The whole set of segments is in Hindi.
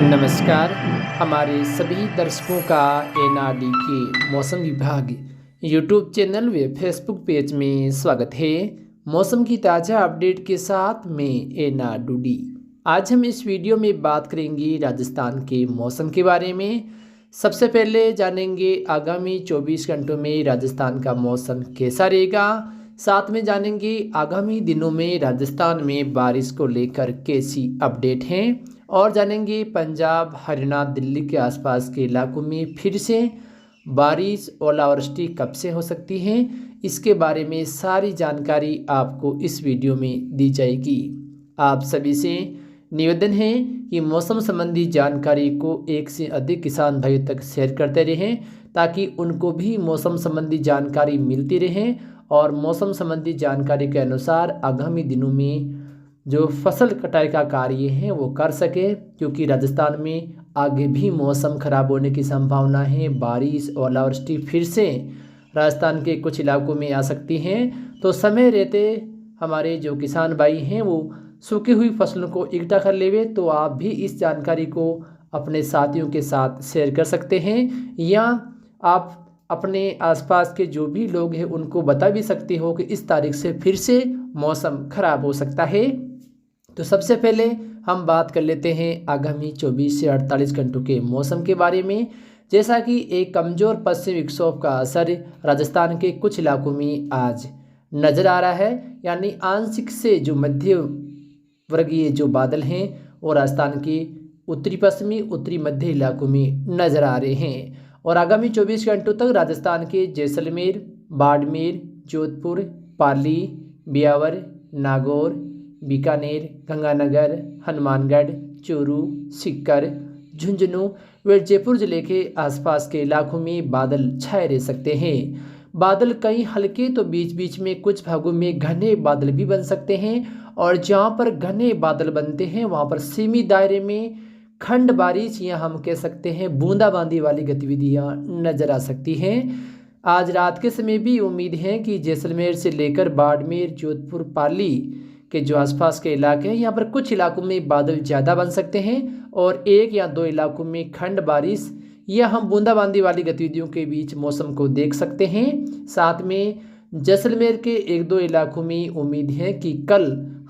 नमस्कार। हमारे सभी दर्शकों का एनआरडी के मौसम विभाग यूट्यूब चैनल व फेसबुक पेज में स्वागत है। मौसम की ताज़ा अपडेट के साथ मैं एनआरडी। आज हम इस वीडियो में बात करेंगे राजस्थान के मौसम के बारे में। सबसे पहले जानेंगे आगामी 24 घंटों में राजस्थान का मौसम कैसा रहेगा। साथ में जानेंगे आगामी दिनों में राजस्थान में बारिश को लेकर कैसी अपडेट हैं और जानेंगे पंजाब, हरियाणा, दिल्ली के आसपास के इलाकों में फिर से बारिश, ओलावृष्टि कब से हो सकती है, इसके बारे में सारी जानकारी आपको इस वीडियो में दी जाएगी। आप सभी से निवेदन है कि मौसम संबंधी जानकारी को एक से अधिक किसान भाइयों तक शेयर करते रहें ताकि उनको भी मौसम संबंधी जानकारी मिलती रहे और मौसम संबंधी जानकारी के अनुसार आगामी दिनों में जो फसल कटाई का कार्य है वो कर सके, क्योंकि राजस्थान में आगे भी मौसम खराब होने की संभावना है। बारिश, ओलावृष्टि फिर से राजस्थान के कुछ इलाकों में आ सकती हैं। तो समय रहते हमारे जो किसान भाई हैं वो सूखी हुई फसलों को इकट्ठा कर लेवे, तो आप भी इस जानकारी को अपने साथियों के साथ शेयर कर सकते हैं या आप अपने आसपास के जो भी लोग हैं उनको बता भी सकते हो कि इस तारीख से फिर से मौसम खराब हो सकता है। तो सबसे पहले हम बात कर लेते हैं आगामी 24 से 48 घंटों के मौसम के बारे में। जैसा कि एक कमज़ोर पश्चिमी विक्षोभ का असर राजस्थान के कुछ इलाकों में आज नज़र आ रहा है, यानी आंशिक से जो मध्य वर्गीय जो बादल हैं वो राजस्थान के उत्तरी पश्चिमी, उत्तरी मध्य इलाकों में नज़र आ रहे हैं और आगामी 24 घंटों तक राजस्थान के जैसलमेर, बाड़मेर, जोधपुर, पाली, ब्यावर, नागौर, बीकानेर, गंगानगर, हनुमानगढ़, चूरू, सीकर, झुंझुनू व जयपुर जिले के आसपास के इलाकों में बादल छाए रह सकते हैं। बादल कहीं हल्के तो बीच बीच में कुछ भागों में घने बादल भी बन सकते हैं और जहां पर घने बादल बनते हैं वहां पर सीमित दायरे में खंड बारिश या हम कह सकते हैं बूंदाबांदी वाली गतिविधियां नजर आ सकती हैं। आज रात के समय भी उम्मीद है कि जैसलमेर से लेकर बाड़मेर, जोधपुर, पाली के जो आसपास के इलाके हैं यहाँ पर कुछ इलाकों में बादल ज़्यादा बन सकते हैं और एक या दो इलाकों में खंड बारिश या हम बूंदाबांदी वाली गतिविधियों के बीच मौसम को देख सकते हैं। साथ में जैसलमेर के एक दो इलाकों में उम्मीद है कि कल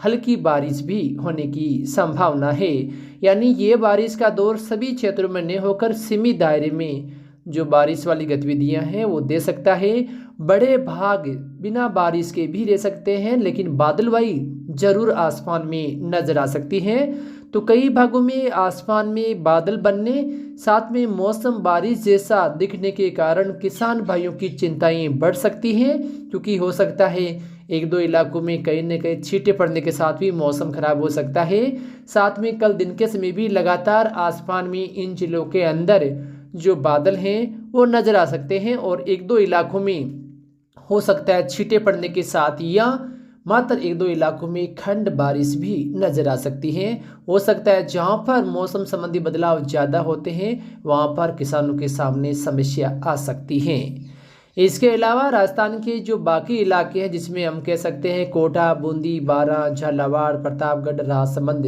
हल्की बारिश भी होने की संभावना है, यानी ये बारिश का दौर सभी क्षेत्रों में नहीं होकर सीमित दायरे में जो बारिश वाली गतिविधियां हैं वो दे सकता है। बड़े भाग बिना बारिश के भी रह सकते हैं, लेकिन बादलवाई जरूर आसमान में नजर आ सकती है। तो कई भागों में आसमान में बादल बनने साथ में मौसम बारिश जैसा दिखने के कारण किसान भाइयों की चिंताएं बढ़ सकती हैं, क्योंकि हो सकता है एक दो इलाकों में कहीं न कहीं छींटे पड़ने के साथ भी मौसम खराब हो सकता है। साथ में कल दिन के समय भी लगातार आसमान में इन जिलों के अंदर जो बादल हैं वो नज़र आ सकते हैं और एक दो इलाकों में हो सकता है छींटे पड़ने के साथ या मात्र एक दो इलाकों में खंड बारिश भी नज़र आ सकती है। हो सकता है जहां पर मौसम संबंधी बदलाव ज़्यादा होते हैं वहां पर किसानों के सामने समस्या आ सकती है। इसके अलावा राजस्थान के जो बाकी इलाके हैं जिसमें हम कह सकते हैं कोटा, बूंदी, बारां, झालावाड़, प्रतापगढ़, राजसमंद,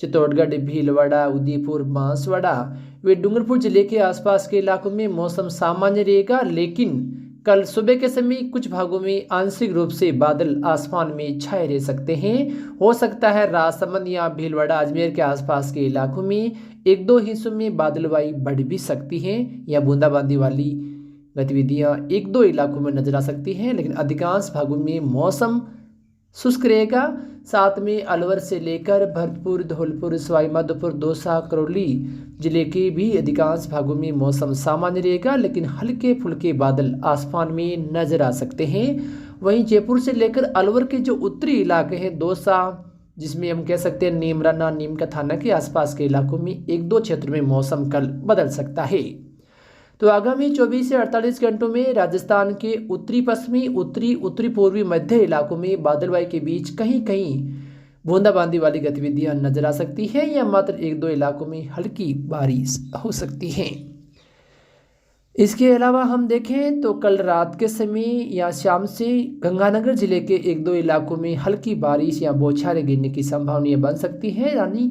चित्तौड़गढ़, भीलवाड़ा, उदयपुर, बांसवाड़ा वे डूंगरपुर जिले के आसपास के इलाकों में मौसम सामान्य रहेगा, लेकिन कल सुबह के समय कुछ भागों में आंशिक रूप से बादल आसमान में छाए रह सकते हैं। हो सकता है राजसमंद या भीलवाड़ा, अजमेर के आसपास के इलाकों में एक दो हिस्सों में बादलवाई बढ़ भी सकती हैं या बूंदाबांदी वाली गतिविधियां एक दो इलाकों में नजर आ सकती हैं, लेकिन अधिकांश भागों में मौसम शुष्क रहेगा। साथ में अलवर से लेकर भरतपुर, धौलपुर, सवाई माधोपुर, दौसा, करौली जिले के भी अधिकांश भागों में मौसम सामान्य रहेगा, लेकिन हल्के फुल्के बादल आसमान में नजर आ सकते हैं। वहीं जयपुर से लेकर अलवर के जो उत्तरी इलाके हैं, दौसा जिसमें हम कह सकते हैं नीमराना, नीम का थाना के आसपास के इलाकों में एक दो क्षेत्र में मौसम कल बदल सकता है। तो आगामी 24 से 48 घंटों में राजस्थान के उत्तरी पश्चिमी, उत्तरी पूर्वी मध्य इलाकों में बादलवाई के बीच कहीं कहीं बूंदाबांदी वाली गतिविधियां नजर आ सकती है या मात्र एक दो इलाकों में हल्की बारिश हो सकती है। इसके अलावा हम देखें तो कल रात के समय या शाम से गंगानगर जिले के एक दो इलाकों में हल्की बारिश या बौछारें गिरने की संभावना बन सकती है, यानी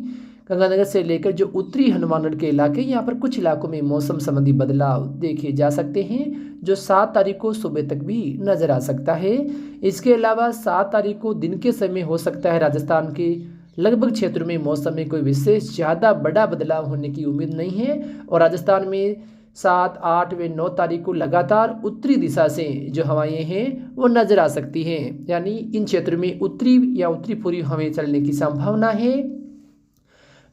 गंगानगर से लेकर जो उत्तरी हनुमानगढ़ के इलाके, यहाँ पर कुछ इलाकों में मौसम संबंधी बदलाव देखे जा सकते हैं, जो 7 तारीख को सुबह तक भी नजर आ सकता है। इसके अलावा 7 तारीख को दिन के समय हो सकता है राजस्थान के लगभग क्षेत्रों में मौसम में कोई विशेष ज़्यादा बड़ा बदलाव होने की उम्मीद नहीं है। और राजस्थान में 7, 8 व 9 तारीख को लगातार उत्तरी दिशा से जो हवाएं हैं वो नजर आ सकती हैं, यानी इन क्षेत्रों में उत्तरी या उत्तरी पूर्वी हवाएं चलने की संभावना है।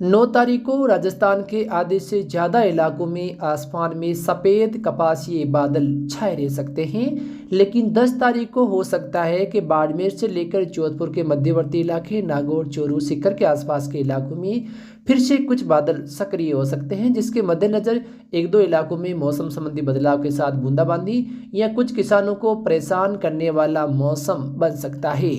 9 तारीख को राजस्थान के आधे से ज़्यादा इलाकों में आसमान में सफ़ेद कपासीय बादल छाए रह सकते हैं, लेकिन 10 तारीख को हो सकता है कि बाड़मेर से लेकर जोधपुर के मध्यवर्ती इलाके, नागौर, चोरू, सीकर के आसपास के इलाकों में फिर से कुछ बादल सक्रिय हो सकते हैं, जिसके मद्देनज़र 1-2 इलाकों में मौसम संबंधी बदलाव के साथ बूंदाबांदी या कुछ किसानों को परेशान करने वाला मौसम बन सकता है।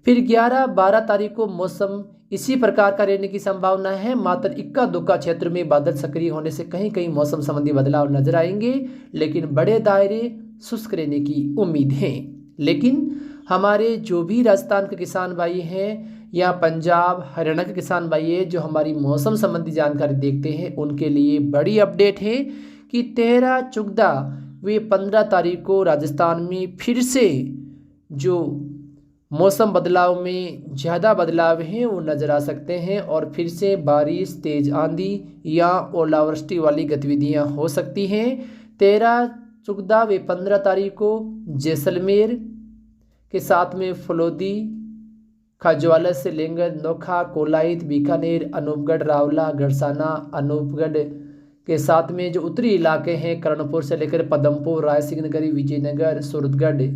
फिर 11-12 तारीख को मौसम इसी प्रकार का रहने की संभावना है। मात्र इक्का दुक्का क्षेत्र में बादल सक्रिय होने से कहीं कहीं मौसम संबंधी बदलाव नजर आएंगे, लेकिन बड़े दायरे शुष्क रहने की उम्मीद है। लेकिन हमारे जो भी राजस्थान के किसान भाई हैं या पंजाब, हरियाणा के किसान भाई हैं जो हमारी मौसम संबंधी जानकारी देखते हैं, उनके लिए बड़ी अपडेट है कि 13, 14 व 15 तारीख को राजस्थान में फिर से जो मौसम बदलाव में ज़्यादा बदलाव हैं वो नज़र आ सकते हैं और फिर से बारिश, तेज़ आंधी या ओलावृष्टि वाली गतिविधियां हो सकती हैं। 13, 14 व 15 तारीख को जैसलमेर के साथ में फलोदी, खाजवाला से लेकर नोखा, कोलायत, बीकानेर, अनूपगढ़, रावला, गड़साना, अनूपगढ़ के साथ में जो उत्तरी इलाके हैं कर्णपुर से लेकर पदमपुर, रायसिंह नगरी, विजयनगर, सूरतगढ़,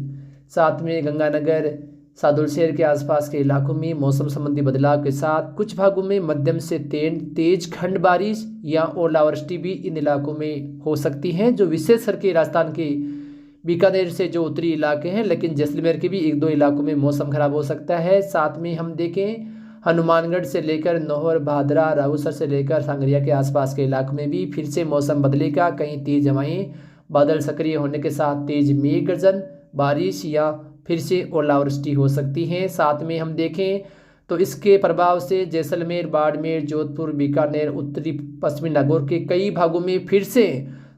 साथ में गंगानगर, सादुलशहर के आसपास के इलाकों में मौसम संबंधी बदलाव के साथ कुछ भागों में मध्यम से तेज खंड बारिश या ओलावृष्टि भी इन इलाकों में हो सकती हैं, जो विशेष करके राजस्थान के बीकानेर से जो उत्तरी इलाके हैं, लेकिन जैसलमेर के भी 1-2 इलाकों में मौसम खराब हो सकता है। साथ में हम देखें हनुमानगढ़ से लेकर नौहर, भादरा, राऊसर से लेकर सांगरिया के आसपास के इलाकों में भी फिर से मौसम बदलेगा। कहीं तेज हवाएं, बादल सक्रिय होने के साथ तेज मेघ गर्जन, बारिश या फिर से ओलावृष्टि हो सकती है। साथ में हम देखें तो इसके प्रभाव से जैसलमेर, बाड़मेर, जोधपुर, बीकानेर, उत्तरी पश्चिमी नागौर के कई भागों में फिर से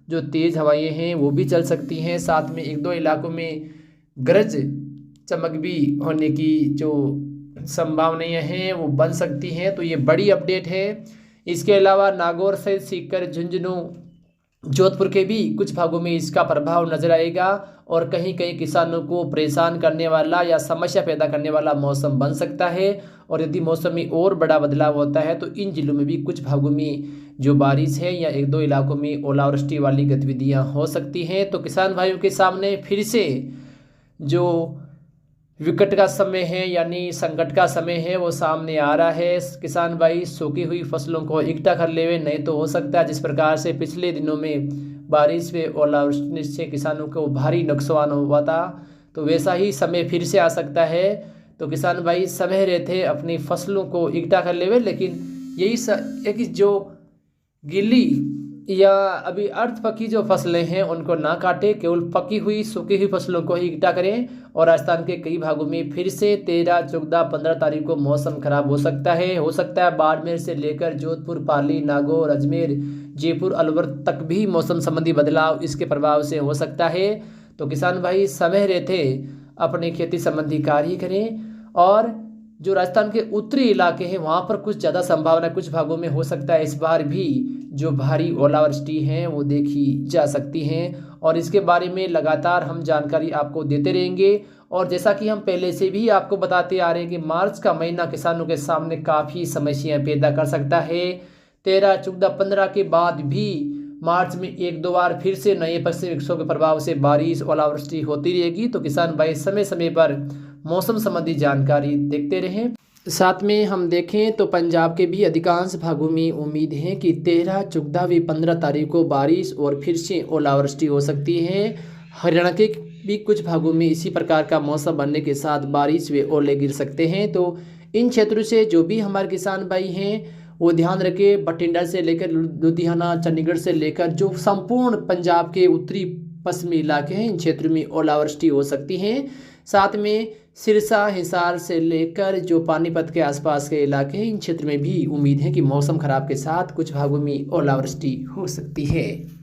जो तेज़ हवाएं हैं वो भी चल सकती हैं। साथ में 1-2 इलाकों में गरज चमक भी होने की जो संभावनाएं हैं वो बन सकती हैं, तो ये बड़ी अपडेट है। इसके अलावा नागौर से सीकर, झुंझुनू, जोधपुर के भी कुछ भागों में इसका प्रभाव नजर आएगा और कहीं कहीं किसानों को परेशान करने वाला या समस्या पैदा करने वाला मौसम बन सकता है। और यदि मौसम में और बड़ा बदलाव होता है तो इन जिलों में भी कुछ भागों में जो बारिश है या 1-2 इलाकों में ओलावृष्टि वाली गतिविधियां हो सकती हैं। तो किसान भाइयों के सामने फिर से जो विकट का समय है यानी संकट का समय है वो सामने आ रहा है। किसान भाई सूखी हुई फसलों को इकट्ठा कर लेवे, नहीं तो हो सकता है जिस प्रकार से पिछले दिनों में बारिश व ओलावृष्टि से किसानों को भारी नुकसान हुआ था, तो वैसा ही समय फिर से आ सकता है। तो किसान भाई समय रहते अपनी फसलों को इकट्ठा कर लेवे, लेकिन यही एक जो गीली या अभी अर्ध पकी जो फसलें हैं उनको ना काटे, केवल पकी हुई सूखी हुई फसलों को ही इकट्ठा करें। और राजस्थान के कई भागों में फिर से 13, 14, 15 तारीख को मौसम खराब हो सकता है। बाड़मेर से लेकर जोधपुर, पाली, नागौर, अजमेर, जयपुर, अलवर तक भी मौसम संबंधी बदलाव इसके प्रभाव से हो सकता है। तो किसान भाई समय रहते अपने खेती संबंधी कार्य करें। और जो राजस्थान के उत्तरी इलाके हैं वहाँ पर कुछ ज़्यादा संभावना कुछ भागों में हो सकता है, इस बार भी जो भारी ओलावृष्टि हैं वो देखी जा सकती हैं। और इसके बारे में लगातार हम जानकारी आपको देते रहेंगे। और जैसा कि हम पहले से भी आपको बताते आ रहे हैं कि मार्च का महीना किसानों के सामने काफ़ी समस्याएं पैदा कर सकता है। 13, 14, 15 के बाद भी मार्च में 1-2 बार फिर से नए पश्चिमी विक्षोभ के प्रभाव से बारिश, ओलावृष्टि होती रहेगी। तो किसान भाई समय समय पर मौसम संबंधी जानकारी देखते रहें। साथ में हम देखें तो पंजाब के भी अधिकांश भागों में उम्मीद है कि 13, 14 व 15 तारीख को बारिश और फिर से ओलावृष्टि हो सकती है। हरियाणा के भी कुछ भागों में इसी प्रकार का मौसम बनने के साथ बारिश व ओले गिर सकते हैं। तो इन क्षेत्रों से जो भी हमारे किसान भाई हैं वो ध्यान रखें। बठिंडा से लेकर लुधियाना, चंडीगढ़ से लेकर जो संपूर्ण पंजाब के उत्तरी पश्चिमी इलाके हैं इन क्षेत्रों में ओलावृष्टि हो सकती है। साथ में सिरसा, हिसार से लेकर जो पानीपत के आसपास के इलाके हैं, इन क्षेत्र में भी उम्मीद है कि मौसम खराब के साथ कुछ भागों में ओलावृष्टि हो सकती है।